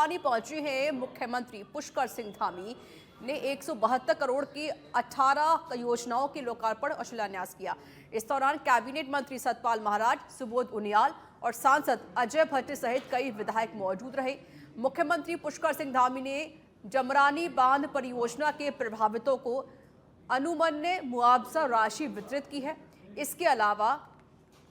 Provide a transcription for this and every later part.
हल्द्वानी पहुंचे हैं मुख्यमंत्री पुष्कर सिंह धामी ने 172 करोड़ की 18 योजनाओं के लोकार्पण और शिलान्यास किया। इस दौरान कैबिनेट मंत्री सतपाल महाराज, सुबोध उनियाल और सांसद अजय भट्ट सहित कई विधायक मौजूद रहे। मुख्यमंत्री पुष्कर सिंह धामी ने जमरानी बांध परियोजना के प्रभावितों को अनुमन्य मुआवजा राशि वितरित की है। इसके अलावा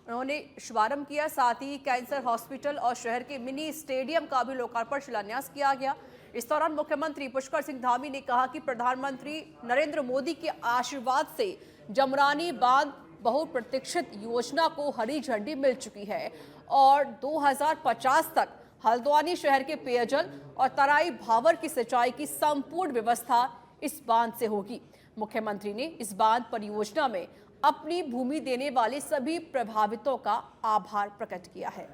उन्होंने शुभारंभ किया, साथ ही कैंसर हॉस्पिटल और शहर के मिनी स्टेडियम का भी लोकार्पण शिलान्यास किया गया। इस दौरान मुख्यमंत्री पुष्कर सिंह धामी ने कहा कि प्रधानमंत्री नरेंद्र मोदी के आशीर्वाद से जमरानी बांध बहुप्रतीक्षित योजना को हरी झंडी मिल चुकी है और 2050 तक हल्द्वानी शहर के पेयजल और तराई भावर की सिंचाई की संपूर्ण व्यवस्था इस बांध से होगी। मुख्यमंत्री ने इस बांध परियोजना में अपनी भूमि देने वाले सभी प्रभावितों का आभार प्रकट किया है।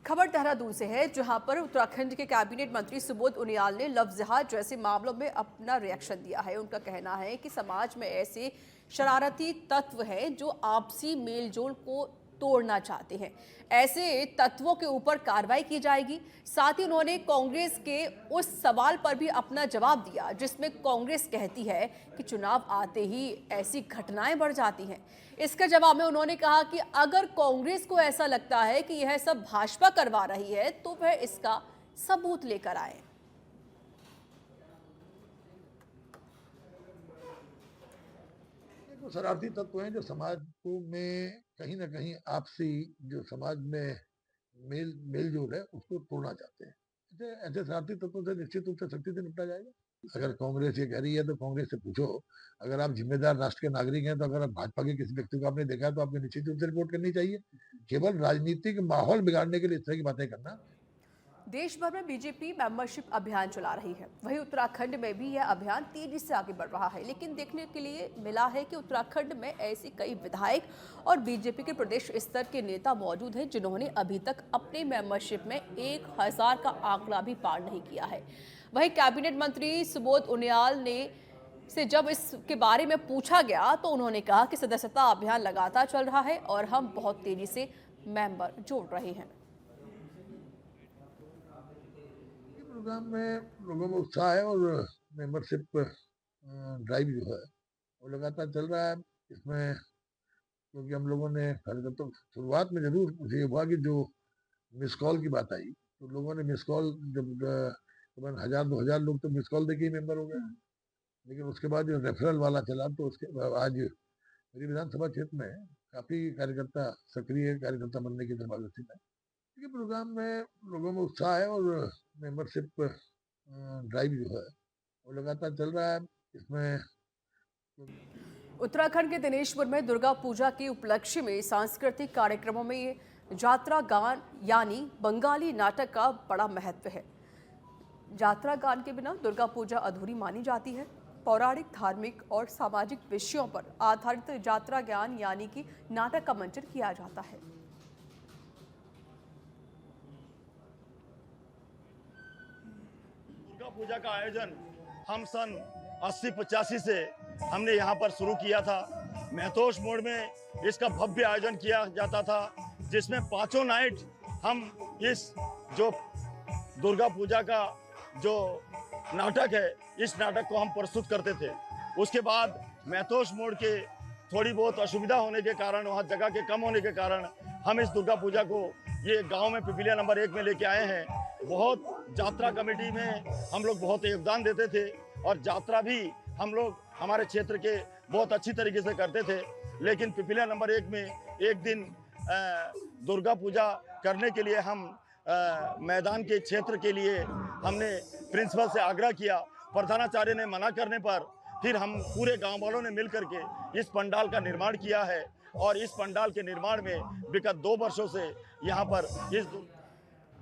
खबर देहरादून से है, जहां पर उत्तराखंड के कैबिनेट मंत्री सुबोध उनियाल ने लव जिहाद जैसे मामलों में अपना रिएक्शन दिया है। उनका कहना है कि समाज में ऐसे शरारती तत्व हैं जो आपसी मेलजोल को तोड़ना चाहते हैं। ऐसे तत्वों के ऊपर कार्रवाई की जाएगी। साथ ही उन्होंने कांग्रेस के उस सवाल पर भी अपना जवाब दिया जिसमें कांग्रेस कहती है कि चुनाव आते ही ऐसी घटनाएं बढ़ जाती हैं। इसके जवाब में उन्होंने कहा कि अगर कांग्रेस को ऐसा लगता है कि यह सब भाजपा करवा रही है तो वह इसका सबूत लेकर आए। तो शरारती तत्व हैं जो समाज को में कहीं ना कहीं आपसी जो समाज में मेलजोल है उसको तोड़ना चाहते हैं। ऐसे शरारती तत्वों से निश्चित रूप से सख्ती से निपटा जाएगा। अगर कांग्रेस ये कह रही है तो कांग्रेस से पूछो। अगर आप जिम्मेदार राष्ट्र के नागरिक हैं तो अगर आप भाजपा के किसी व्यक्ति को आपने देखा है तो आपको निश्चित रूप से रिपोर्ट करनी चाहिए। केवल राजनीतिक माहौल बिगाड़ने के लिए इस तरह की बातें करना। देश भर में बीजेपी मेंबरशिप अभियान चला रही है, वहीं उत्तराखंड में भी यह अभियान तेजी से आगे बढ़ रहा है। लेकिन देखने के लिए मिला है कि उत्तराखंड में ऐसे कई विधायक और बीजेपी के प्रदेश स्तर के नेता मौजूद हैं जिन्होंने अभी तक अपने मेंबरशिप में 1000 का आंकड़ा भी पार नहीं किया है। वहीं कैबिनेट मंत्री सुबोध उनियाल ने से जब इसके बारे में पूछा गया तो उन्होंने कहा कि सदस्यता अभियान लगातार चल रहा है और हम बहुत तेजी से मेंबर जोड़ रहे हैं। प्रोग्राम में लोगों में उत्साह है और मेंबरशिप ड्राइव जो है वो लगातार चल रहा है। इसमें क्योंकि हम लोगों ने कार्यकर्ता शुरुआत में जरूर मुझे ये हुआ कि जो मिस कॉल की बात आई तो लोगों ने मिस कॉल जब तकरीबन 1000-2000 लोग तो मिस कॉल देके ही मेंबर हो गए। लेकिन उसके बाद जो रेफरल वाला चला तो उसके आज मेरी विधानसभा क्षेत्र में काफी कार्यकर्ता सक्रिय कार्यकर्ता बनने की तरफ अग्रसर है। ये प्रोग्राम में लोगों में उत्साह है और मेंबरशिप ड्राइव जो है वो लगातार चल रहा है। इसमें उत्तराखंड के दिनेशपुर में दुर्गा पूजा के उपलक्ष्य में सांस्कृतिक कार्यक्रमों में यात्रा गान यानी बंगाली नाटक का बड़ा महत्व है। यात्रा गान के बिना दुर्गा पूजा अधूरी मानी जाती है। पौराणिक, धार्मिक और सामाजिक विषयों पर आधारित यात्रा गान यानी कि नाटक का मंचन किया जाता है। दुर्गा पूजा का आयोजन हम सन 80-85 से हमने यहाँ पर शुरू किया था। महतोष मोड़ में इसका भव्य आयोजन किया जाता था जिसमें 5 नाइट हम इस जो दुर्गा पूजा का जो नाटक है इस नाटक को हम प्रस्तुत करते थे। उसके बाद महतोष मोड़ के थोड़ी बहुत असुविधा होने के कारण, वहाँ जगह के कम होने के कारण हम इस दुर्गा पूजा को ये गांव में पिपलिया नंबर 1 में लेके आए हैं। बहुत यात्रा कमेटी में हम लोग बहुत योगदान देते थे और यात्रा भी हम लोग हमारे क्षेत्र के बहुत अच्छी तरीके से करते थे। लेकिन पिपलिया नंबर 1 में एक दिन दुर्गा पूजा करने के लिए हम मैदान के क्षेत्र के लिए हमने प्रिंसिपल से आग्रह किया। प्रधानाचार्य ने मना करने पर फिर हम पूरे गांव वालों ने मिलकर के इस पंडाल का निर्माण किया है और इस पंडाल के निर्माण में विगत 2 वर्षों से यहाँ पर इस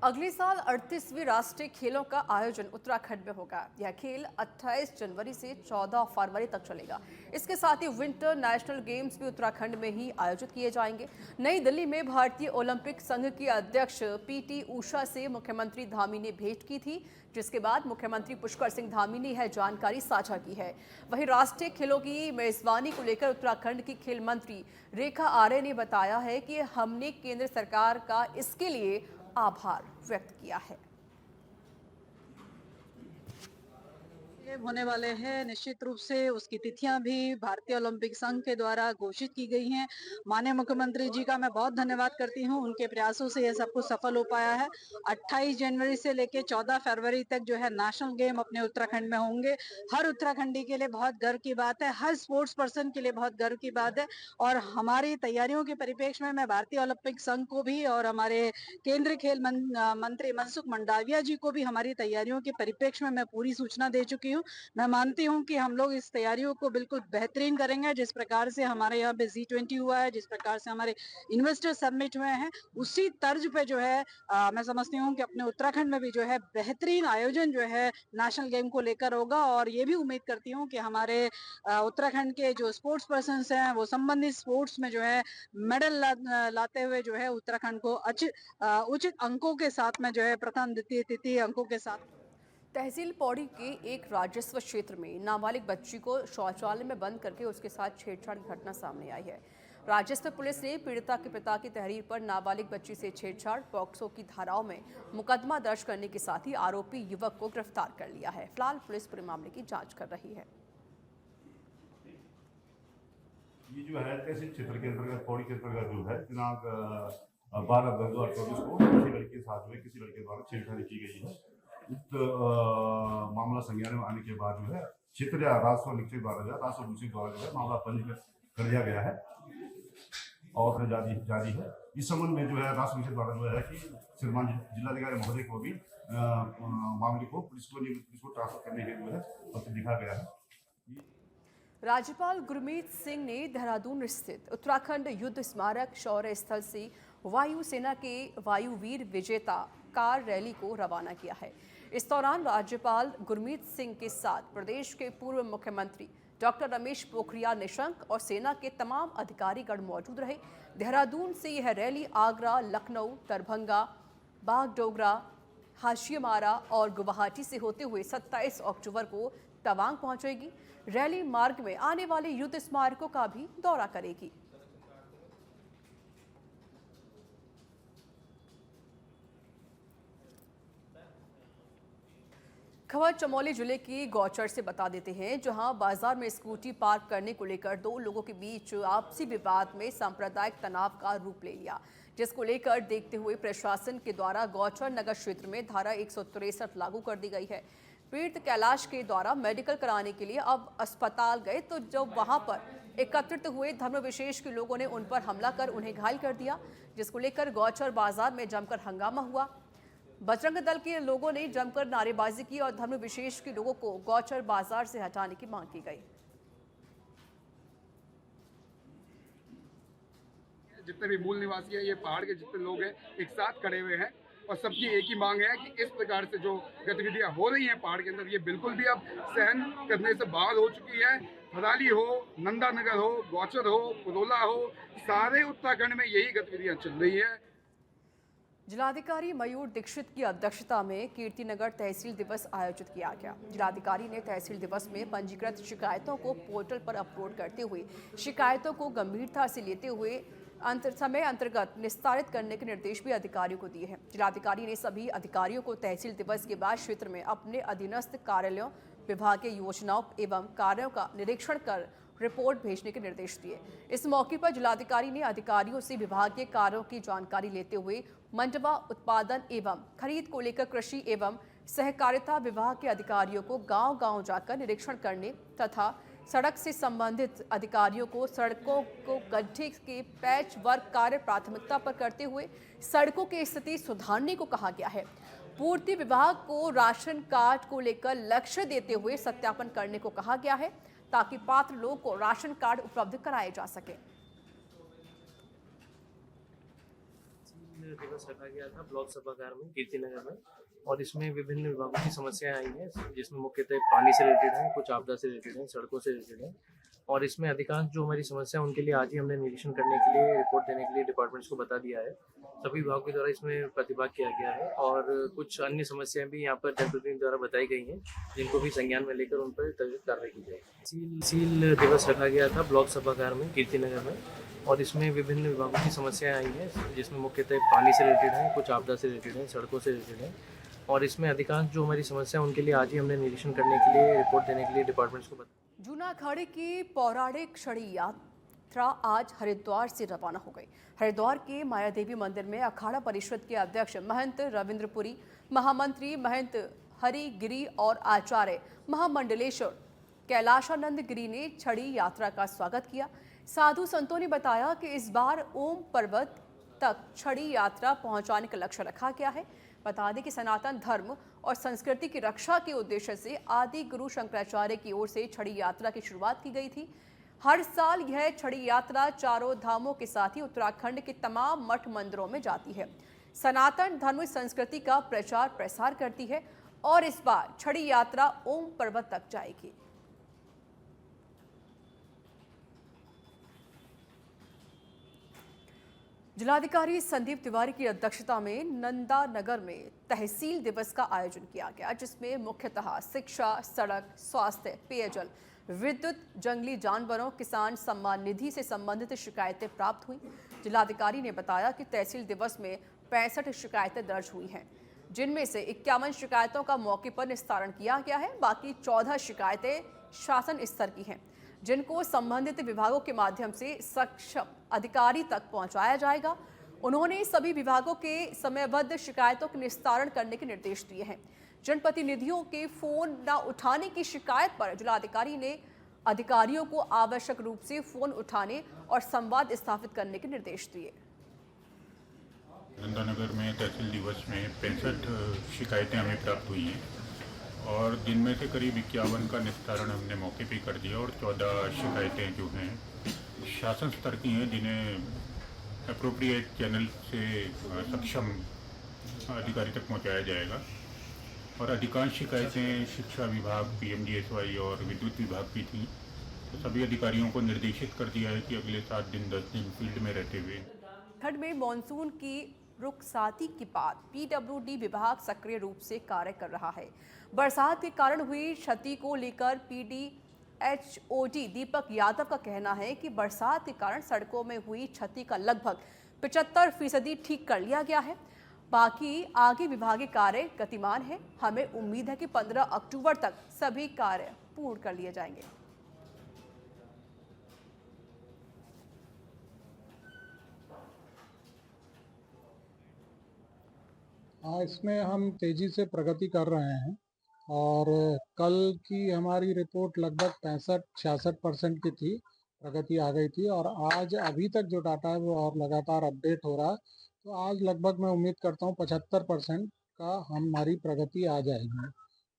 अगले साल 38वीं राष्ट्रीय खेलों का आयोजन उत्तराखंड में होगा। यह खेल 28 जनवरी से 14 फरवरी तक चलेगा। इसके साथ ही विंटर नेशनल गेम्स भी उत्तराखंड में ही आयोजित किए जाएंगे। नई दिल्ली में भारतीय ओलंपिक संघ की अध्यक्ष पीटी उषा से मुख्यमंत्री धामी ने भेंट की थी, जिसके बाद मुख्यमंत्री पुष्कर सिंह धामी ने यह जानकारी साझा की है। वहीं राष्ट्रीय खेलों की मेजबानी को लेकर उत्तराखंड की खेल मंत्री रेखा आर्य ने बताया है कि हमने केंद्र सरकार का इसके लिए आभार व्यक्त किया है। होने वाले हैं, निश्चित रूप से उसकी तिथियां भी भारतीय ओलंपिक संघ के द्वारा घोषित की गई हैं। माननीय मुख्यमंत्री जी का मैं बहुत धन्यवाद करती हूं, उनके प्रयासों से यह सब कुछ सफल हो पाया है। 28 जनवरी से लेकर 14 फरवरी तक जो है नेशनल गेम अपने उत्तराखंड में होंगे। हर उत्तराखंडी के लिए बहुत गर्व की बात है, हर स्पोर्ट्स पर्सन के लिए बहुत गर्व की बात है। और हमारी तैयारियों के परिप्रेक्ष्य में मैं भारतीय ओलंपिक संघ को भी और हमारे केंद्रीय खेल मंत्री मनसुख मंडाविया जी को भी हमारी तैयारियों के परिप्रेक्ष्य में मैं पूरी सूचना दे चुकी हूँ। मैं मानती हूं कि हम लोग इस तैयारियों को बिल्कुल बेहतरीन करेंगे। जिस प्रकार से हमारे यहाँ पे G20 हुआ है, जिस प्रकार से हमारे इन्वेस्टर समिट हुए हैं, उसी तर्ज पे जो है मैं समझती हूँ कि अपने उत्तराखंड में भी जो है बेहतरीन आयोजन जो है नेशनल गेम को लेकर होगा। और ये भी उम्मीद करती हूँ कि हमारे उत्तराखंड के जो स्पोर्ट्स पर्सन हैं वो संबंधित स्पोर्ट्स में जो है मेडल लाते हुए जो है उत्तराखंड को उचित अंकों के साथ में जो है प्रथम द्वितीय तृतीय अंकों के साथ। तहसील पौड़ी के एक राजस्व क्षेत्र में नाबालिग बच्ची को शौचालय में बंद करके उसके साथ छेड़छाड़ की घटना सामने आई है। राजस्व पुलिस ने पीड़िता के पिता की तहरीर पर नाबालिग बच्ची से छेड़छाड़ पॉक्सो की धाराओं में मुकदमा दर्ज करने के साथ ही आरोपी युवक को गिरफ्तार कर लिया है। फिलहाल पुलिस पूरे मामले की जांच कर रही है। ये जो है तहसील क्षेत्र के अंतर्गत पौड़ी के अंतर्गत जो है दिनांक 12/10/2024 को किसी लड़के के साथ में किसी लड़के द्वारा छेड़छाड़ी की गई है। उक्त मामला संज्ञान में आने के बाद जो है क्षेत्रीय राजस्व निरीक्षक द्वारा जो है मामला पंजीकृत कर दिया गया है और जारी है। इस संबंध में जो है राजस्व निरीक्षक द्वारा जो है कि श्रीमान जिलाधिकारी महोदय को भी मामले को पुलिस को ट्रांसफर करने के लिए पत्र लिखा गया है। राज्यपाल गुरमीत सिंह ने देहरादून स्थित उत्तराखंड युद्ध स्मारक शौर्य स्थल से वायुसेना के वायुवीर विजेता कार रैली को रवाना किया है। इस दौरान राज्यपाल गुरमीत सिंह के साथ प्रदेश के पूर्व मुख्यमंत्री डॉक्टर रमेश पोखरियाल निशंक और सेना के तमाम अधिकारीगण मौजूद रहे। देहरादून से यह रैली आगरा, लखनऊ, दरभंगा, बागडोगरा, हाशियामारा और गुवाहाटी से होते हुए 27 अक्टूबर को तवांग पहुंचेगी। रैली मार्ग में आने वाले युद्ध स्मारकों का भी दौरा करेगी। खबर चमोली जिले की गौचर से बता देते हैं, जहां बाजार में स्कूटी पार्क करने को लेकर दो लोगों के बीच आपसी विवाद में सांप्रदायिक तनाव का रूप ले लिया, जिसको लेकर देखते हुए प्रशासन के द्वारा गौचर नगर क्षेत्र में धारा 163 लागू कर दी गई है। पीड़ित कैलाश के द्वारा मेडिकल कराने के लिए अब अस्पताल गए तो जब वहां पर एकत्रित हुए धर्म विशेष के लोगों ने उन पर हमला कर उन्हें घायल कर दिया, जिसको लेकर गौचर बाजार में जमकर हंगामा हुआ। बजरंग दल के लोगों ने जमकर नारेबाजी की और धर्म विशेष के लोगों को गौचर बाजार से हटाने की मांग की गई। जितने भी मूल निवासी हैं, ये पहाड़ के जितने लोग हैं, एक साथ खड़े हुए हैं और सबकी एक ही मांग है कि इस प्रकार से जो गतिविधियां हो रही हैं पहाड़ के अंदर, ये बिल्कुल भी अब सहन करने से बाहर हो चुकी है। थराली हो, नंदानगर हो, गौचर हो, पुरोला हो, सारे उत्तराखंड में यही गतिविधियां चल रही है। जिलाधिकारी मयूर दीक्षित की अध्यक्षता में कीर्तिनगर तहसील दिवस आयोजित किया गया। जिलाधिकारी ने तहसील दिवस में पंजीकृत शिकायतों को पोर्टल पर अपलोड करते हुए शिकायतों को गंभीरता से लेते हुए समय अंतर्गत निस्तारित करने के निर्देश भी अधिकारियों को दिए हैं। जिलाधिकारी ने सभी अधिकारियों को तहसील दिवस के बाद क्षेत्र में अपने अधीनस्थ कार्यालयों, विभागीय योजनाओं एवं कार्यों का निरीक्षण कर रिपोर्ट भेजने के निर्देश दिए। इस मौके पर जिलाधिकारी ने अधिकारियों से विभागीय कार्यों की जानकारी लेते हुए मंडवा उत्पादन एवं खरीद को लेकर कृषि एवं सहकारिता विभाग के अधिकारियों को गांव-गांव जाकर निरीक्षण करने तथा सड़क से संबंधित अधिकारियों को सड़कों को गड्ढे के पैच वर्क कार्य प्राथमिकता पर करते हुए सड़कों की स्थिति सुधारने को कहा गया है। पूर्ति विभाग को राशन कार्ड को लेकर लक्ष्य देते हुए सत्यापन करने को कहा गया है, ताकि पात्र लोगों को राशन कार्ड उपलब्ध कराए जा सके। तहसील दिवस रखा गया था ब्लॉक सभागार में कीर्तिनगर में, और इसमें विभिन्न विभागों की समस्याएं आई हैं, जिसमें मुख्यतः पानी से रिलेटेड है, कुछ आपदा से रिलेटेड है, सड़कों से रिलेटेड है। और इसमें अधिकांश जो हमारी समस्या है उनके लिए आज ही हमने निरीक्षण करने के लिए, रिपोर्ट देने के लिए डिपार्टमेंट्स को बता दिया है। सभी विभागों के द्वारा इसमें प्रतिभाग किया गया है, और कुछ अन्य समस्याएं भी यहाँ पर जनप्रतिनिधि द्वारा बताई गई हैं, जिनको भी संज्ञान में लेकर उन पर त्वरित कार्रवाई की जाएगी। तहसील दिवस रखा गया था ब्लॉक सभागार में कीर्तिनगर में, और इसमें विभिन्न विभागों की समस्याएं आई हैं, जिसमें मुख्यतः पानी से रिलेटेड है, कुछ आपदा से रिलेटेड है, सड़कों से रिलेटेड है। और इसमें अधिकांश जो हमारी समस्या है उनके लिए आज ही हमने निरीक्षण करने के लिए, रिपोर्ट देने के लिए डिपार्टमेंट्स को जूना अखाड़े की पौराणिक छड़ी यात्रा आज हरिद्वार से रवाना हो गई। हरिद्वार के माया देवी मंदिर में अखाड़ा परिषद के अध्यक्ष महंत रविंद्रपुरी, महामंत्री महंत हरिगिरी और आचार्य महामंडलेश्वर कैलाशानंद गिरी ने छड़ी यात्रा का स्वागत किया। साधु संतों ने बताया कि इस बार ओम पर्वत तक छड़ी यात्रा पहुंचाने का लक्ष्य रखा गया है। बता दें कि सनातन धर्म और संस्कृति की रक्षा के उद्देश्य से आदि गुरु शंकराचार्य की ओर से छड़ी यात्रा की शुरुआत की गई थी। हर साल यह छड़ी यात्रा चारों धामों के साथ ही उत्तराखंड के तमाम मठ मंदिरों में जाती है, सनातन धर्म संस्कृति का प्रचार प्रसार करती है, और इस बार छड़ी यात्रा ओम पर्वत तक जाएगी। जिलाधिकारी संदीप तिवारी की अध्यक्षता में नंदा नगर में तहसील दिवस का आयोजन किया गया, जिसमें मुख्यतः शिक्षा, सड़क, स्वास्थ्य, पेयजल, विद्युत, जंगली जानवरों, किसान सम्मान निधि से संबंधित शिकायतें प्राप्त हुई। जिलाधिकारी ने बताया कि तहसील दिवस में 65 शिकायतें दर्ज हुई हैं, जिनमें से 51 शिकायतों का मौके पर निस्तारण किया गया है। बाकी 14 शिकायतें शासन स्तर की हैं, जिनको संबंधित विभागों के माध्यम से सक्षम अधिकारी तक पहुंचाया जाएगा। उन्होंने सभी विभागों के समयबद्ध शिकायतों के निस्तारण करने के निर्देश दिए हैं। जनप्रतिनिधियों के फोन न उठाने की शिकायत पर जिलाधिकारी ने अधिकारियों को आवश्यक रूप से फोन उठाने और संवाद स्थापित करने के निर्देश दिए। नंदानगर में तहसील दिवस में 65 शिकायतें हमें प्राप्त हुई हैं, और जिनमें से करीब 51 का निस्तारण हमने मौके पे कर दिया, और 14 शिकायतें जो हैं शासन स्तर की हैं, जिन्हें अप्रोप्रिएट चैनल से सक्षम अधिकारी तक पहुंचाया जाएगा। और अधिकांश शिकायतें शिक्षा विभाग, PMGSY और विद्युत विभाग की थी। तो सभी अधिकारियों को निर्देशित कर दिया है कि अगले 7 दिन 10 दिन फील्ड में रहते हुए उत्तराखंड में मानसून की रुखसाती के बाद PWD विभाग सक्रिय रूप से कार्य कर रहा है। बरसात के कारण हुई क्षति को लेकर PDHOD दीपक यादव का कहना है कि बरसात के कारण सड़कों में हुई क्षति का लगभग 75% ठीक कर लिया गया है। बाकी आगे विभागीय कार्य गतिमान है। हमें उम्मीद है कि 15 अक्टूबर तक सभी कार्य पूर्ण कर लिए जाएंगे। हाँ, इसमें हम तेज़ी से प्रगति कर रहे हैं, और कल की हमारी रिपोर्ट लगभग 65-66% की थी, प्रगति आ गई थी। और आज अभी तक जो डाटा है वो और लगातार अपडेट हो रहा है, तो आज लगभग मैं उम्मीद करता हूँ 75% का हमारी प्रगति आ जाएगी।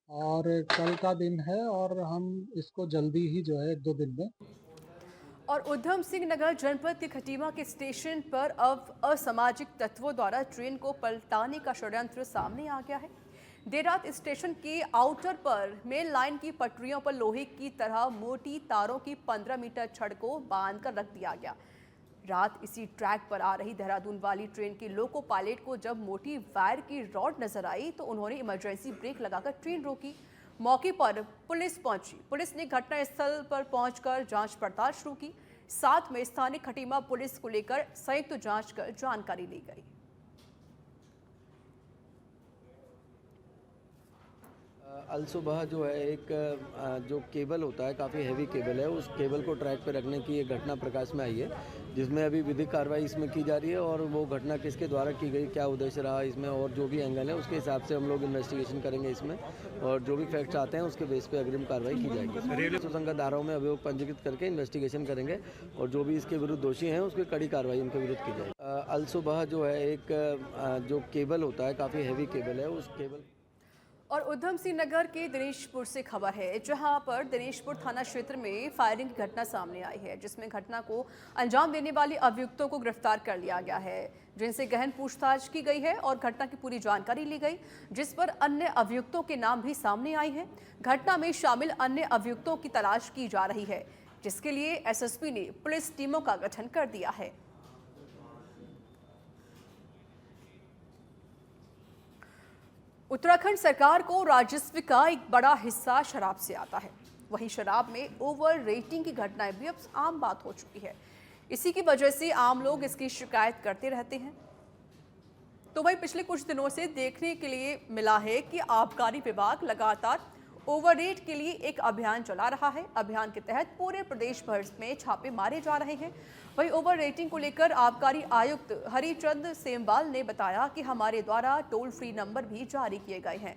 और कल का दिन है, और हम इसको जल्दी ही जो है 1-2 दिन में। और उधम सिंह नगर जनपद के खटीमा के स्टेशन पर अब असामाजिक तत्वों द्वारा ट्रेन को पलटाने का षड्यंत्र सामने आ गया है। देर रात स्टेशन के आउटर पर मेन लाइन की पटरियों पर लोहे की तरह मोटी तारों की 15 मीटर छड़ को बांधकर रख दिया गया। रात इसी ट्रैक पर आ रही देहरादून वाली ट्रेन के लोको पायलट को जब मोटी वायर की रॉड नजर आई तो उन्होंने इमरजेंसी ब्रेक लगाकर ट्रेन रोकी। मौके पर पुलिस पहुंची। पुलिस ने घटनास्थल पर पहुंचकर जांच पड़ताल शुरू की। साथ में स्थानीय खटीमा पुलिस को लेकर संयुक्त जांच कर जानकारी ली गई। अल सुबह जो है एक जो केबल होता है, काफ़ी हैवी केबल है, उस केबल को ट्रैक पे रखने की एक घटना प्रकाश में आई है, जिसमें अभी विधिक कार्रवाई इसमें की जा रही है। और वो घटना किसके द्वारा की गई, क्या उद्देश्य रहा इसमें, और जो भी एंगल है उसके हिसाब से हम लोग इन्वेस्टिगेशन करेंगे इसमें, और जो भी फैक्ट्स आते हैं उसके बेस पे अग्रिम कार्रवाई की जाएगी। सुसंगत धाराओं में अभियोग पंजीकृत करके इन्वेस्टिगेशन करेंगे, और जो भी इसके विरुद्ध दोषी हैं उसकी कड़ी कार्रवाई उनके विरुद्ध की जाएगी। अल सुबह जो है एक जो केबल होता है, काफ़ी हैवी केबल है, उस केबल और उधम सिंह नगर के दिनेशपुर से खबर है, जहां पर दिनेशपुर थाना क्षेत्र में फायरिंग की घटना सामने आई है, जिसमें घटना को अंजाम देने वाले अभियुक्तों को गिरफ्तार कर लिया गया है, जिनसे गहन पूछताछ की गई है और घटना की पूरी जानकारी ली गई, जिस पर अन्य अभियुक्तों के नाम भी सामने आए हैं। घटना में शामिल अन्य अभियुक्तों की तलाश की जा रही है, जिसके लिए एसएसपी ने पुलिस टीमों का गठन कर दिया है। उत्तराखंड सरकार को राजस्व का एक बड़ा हिस्सा शराब से आता है। वहीं शराब में ओवर रेटिंग की घटनाएं भी अब आम बात हो चुकी है। इसी की वजह से आम लोग इसकी शिकायत करते रहते हैं। तो वहीं पिछले कुछ दिनों से देखने के लिए मिला है कि आबकारी विभाग लगातार ओवर रेट के लिए एक अभियान चला रहा है। अभियान के तहत पूरे प्रदेश भर में छापे मारे जा रहे हैं। वहीं ओवर रेटिंग को लेकर आबकारी आयुक्त हरिचंद सेमवाल ने बताया कि हमारे द्वारा टोल फ्री नंबर भी जारी किए गए हैं।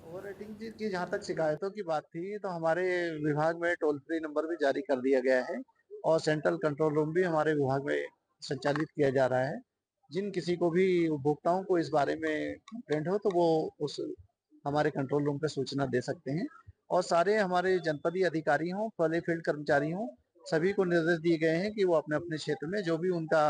ओवर रेटिंग की जहाँ तक शिकायतों की बात थी, तो हमारे विभाग में टोल फ्री नंबर भी जारी कर दिया गया है और सेंट्रल कंट्रोल रूम भी हमारे विभाग में संचालित किया जा रहा है। जिन किसी को भी उपभोक्ताओं को इस बारे में कंप्लेंट हो तो वो उस हमारे कंट्रोल रूम पे सूचना दे सकते हैं। और सारे हमारे जनपदीय अधिकारी हों, पहले फील्ड कर्मचारी हों, सभी को निर्देश दिए गए हैं कि वो अपने अपने क्षेत्र में जो भी उनका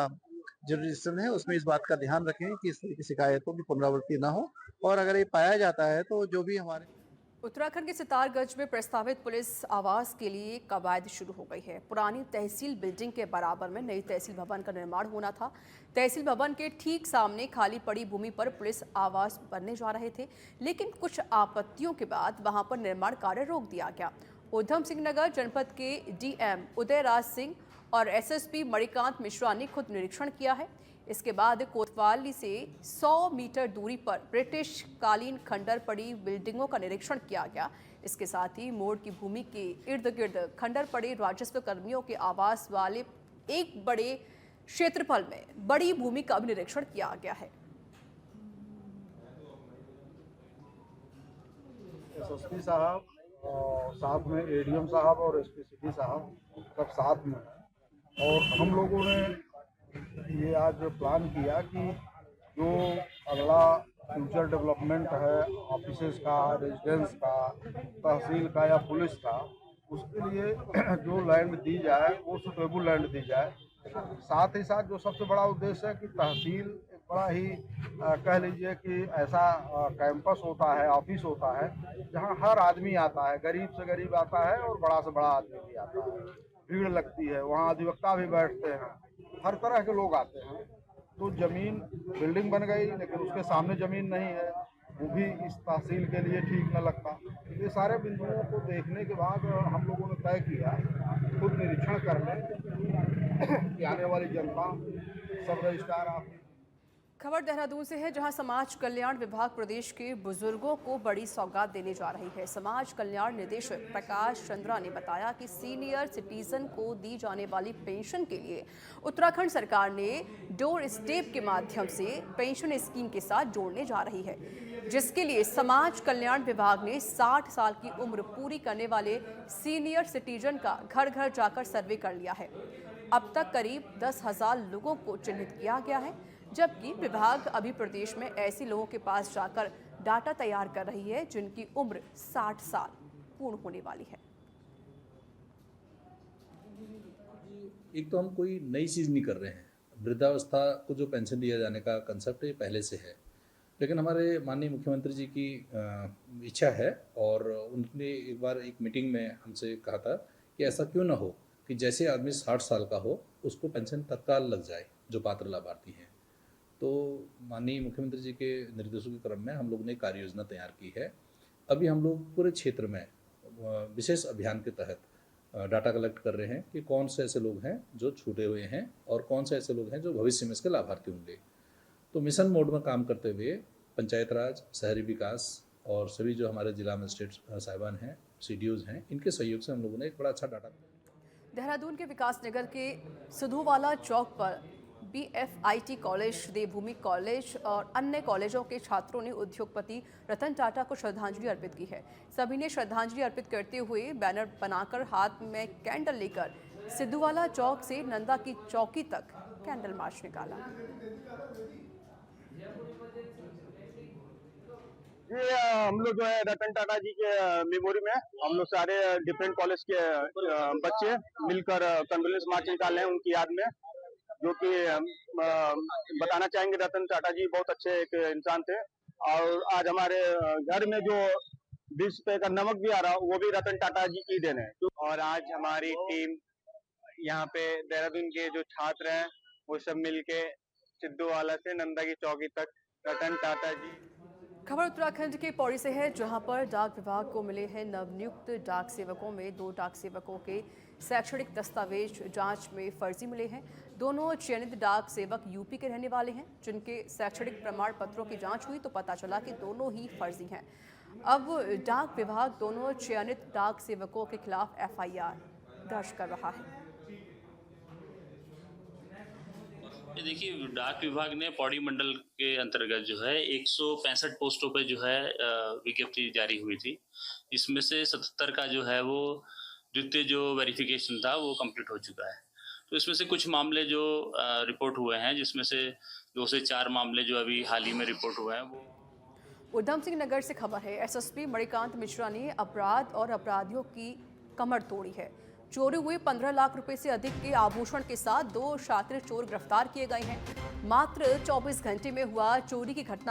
जुरिडिक्शन है उसमें इस बात का ध्यान रखें कि इस तरह की शिकायतों की पुनरावृत्ति ना हो। और अगर ये पाया जाता है तो जो भी हमारे उत्तराखंड के सितारगंज में प्रस्तावित पुलिस आवास के लिए कवायद शुरू हो गई है। पुरानी तहसील बिल्डिंग के बराबर में नई तहसील भवन का निर्माण होना था। तहसील भवन के ठीक सामने खाली पड़ी भूमि पर पुलिस आवास बनने जा रहे थे, लेकिन कुछ आपत्तियों के बाद वहां पर निर्माण कार्य रोक दिया गया। उधम सिंह नगर जनपद के डीएम उदयराज सिंह और एसएसपी मणिकांत मिश्रा ने खुद निरीक्षण किया है। इसके बाद कोतवाली से 100 मीटर दूरी पर ब्रिटिश कालीन खंडर पड़ी बिल्डिंगों का निरीक्षण किया गया। इसके साथ ही मोड़ की भूमि के इर्द गिर्द खंडर पड़े राजस्व कर्मियों के आवास वाले एक बड़े क्षेत्रफल में बड़ी भूमि का भी निरीक्षण किया गया है। एसएसपी साहब और साथ में एडीएम साहब और एसपी सिटी साहब सब साथ में, और हम लोगों ने ये आज प्लान किया कि जो अगला फ्यूचर डेवलपमेंट है ऑफिसेज का, रेजिडेंस का, तहसील का या पुलिस का, उसके लिए जो लैंड दी जाए वो सुटेबल लैंड दी जाए। साथ ही साथ जो सबसे बड़ा उद्देश्य है कि तहसील एक बड़ा ही कह लीजिए कि ऐसा कैंपस होता है, ऑफिस होता है जहां हर आदमी आता है, गरीब से गरीब आता है और बड़ा से बड़ा आदमी भी आता है। भीड़ लगती है, वहाँ अधिवक्ता भी बैठते हैं, हर तरह के लोग आते हैं। तो जमीन बिल्डिंग बन गई लेकिन उसके सामने जमीन नहीं है, वो भी इस तहसील के लिए ठीक न लगता। ये सारे बिंदुओं को देखने के बाद हम लोगों ने तय किया खुद निरीक्षण करने कि आने वाली जनता सब रजिस्ट्रार। खबर देहरादून से है, जहां समाज कल्याण विभाग प्रदेश के बुजुर्गों को बड़ी सौगात देने जा रही है। समाज कल्याण निदेशक प्रकाश चंद्रा ने बताया कि सीनियर सिटीजन को दी जाने वाली पेंशन के लिए उत्तराखंड सरकार ने डोर स्टेप के माध्यम से पेंशन स्कीम के साथ जोड़ने जा रही है, जिसके लिए समाज कल्याण विभाग ने 60 साल की उम्र पूरी करने वाले सीनियर सिटीजन का घर घर जाकर सर्वे कर लिया है। अब तक करीब 10,000 लोगों को चिन्हित किया गया है, जबकि विभाग अभी प्रदेश में ऐसे लोगों के पास जाकर डाटा तैयार कर रही है जिनकी उम्र 60 साल पूर्ण होने वाली है। एक तो हम कोई नई चीज़ नहीं कर रहे हैं। वृद्धावस्था को जो पेंशन दिया जाने का कंसेप्ट है पहले से है, लेकिन हमारे माननीय मुख्यमंत्री जी की इच्छा है और उनने एक बार एक मीटिंग में हमसे कहा था कि ऐसा क्यों ना हो कि जैसे आदमी 60 साल का हो उसको पेंशन तत्काल लग जाए जो पात्र लाभार्थी हैं। तो माननीय मुख्यमंत्री जी के निर्देशों के क्रम में हम लोग ने कार्य योजना तैयार की है। अभी हम लोग पूरे क्षेत्र में विशेष अभियान के तहत डाटा कलेक्ट कर रहे हैं कि कौन से ऐसे लोग हैं जो छूटे हुए हैं और कौन से ऐसे लोग हैं जो भविष्य में इसके लाभार्थी होंगे। तो मिशन मोड में काम करते हुए पंचायत राज, शहरी विकास और सभी जो हमारे जिला मजिस्ट्रेट साहिबान हैं, CDOs हैं, इनके सहयोग से हम लोगों ने एक बड़ा अच्छा डाटा। देहरादून के विकास नगर के सिद्धूवाला चौक पर BFIT कॉलेज, देवभूमि कॉलेज और अन्य कॉलेजों के छात्रों ने उद्योगपति रतन टाटा को श्रद्धांजलि अर्पित की है। सभी ने श्रद्धांजलि अर्पित करते हुए बैनर बनाकर हाथ में कैंडल लेकर सिद्धूवाला चौक से नंदा की चौकी तक कैंडल मार्च निकाला। ये हम लोग जो है रतन टाटा जी के मेमोरी में हम लोग सारे डिफरेंट कॉलेज के बच्चे मिलकर कंडोलेंस मार्च निकाले हैं उनकी याद में, जो कि बताना चाहेंगे रतन टाटा जी बहुत अच्छे एक इंसान थे। और आज हमारे घर में जो 20 रुपए का नमक भी आ रहा वो भी रतन टाटा जी की देन है। और आज हमारी टीम यहाँ पे देहरादून के जो छात्र हैं वो सब मिलके सिद्धूवाला से नंदा की चौकी तक रतन टाटा जी। खबर उत्तराखंड के पौड़ी से है, जहां पर डाक विभाग को मिले हैं नवनियुक्त डाक सेवकों में 2 डाक सेवकों के शैक्षणिक दस्तावेज जांच में फर्जी मिले हैं। दोनों चयनित डाक सेवक यूपी के रहने वाले हैं, जिनके शैक्षणिक प्रमाण पत्रों की जांच हुई तो पता चला कि दोनों ही फर्जी हैं। अब डाक विभाग दोनों चयनित डाक सेवकों के खिलाफ FIR दर्ज कर रहा है। ये देखिए, डाक विभाग ने पौड़ी मंडल के अंतर्गत जो है 165 पोस्टों पे जो है विज्ञप्ति जारी हुई थी। इसमें से 77 का जो है वो द्वितीय जो वेरिफिकेशन था वो कंप्लीट हो चुका है। तो इसमें से कुछ मामले जो रिपोर्ट हुए हैं, जिसमें से 2 से 4 मामले जो अभी हाल ही में रिपोर्ट हुए हैं वो। उधम सिंह नगर से खबर है, SSP मणिकांत मिश्रा ने अपराध और अपराधियों की कमर तोड़ी है। चोरी हुए 15 लाख रुपए से अधिक के आभूषण के साथ 2 शातिर चोर गिरफ्तार किए गए हैं। मात्र 24 घंटे में हुआ चोरी की घटना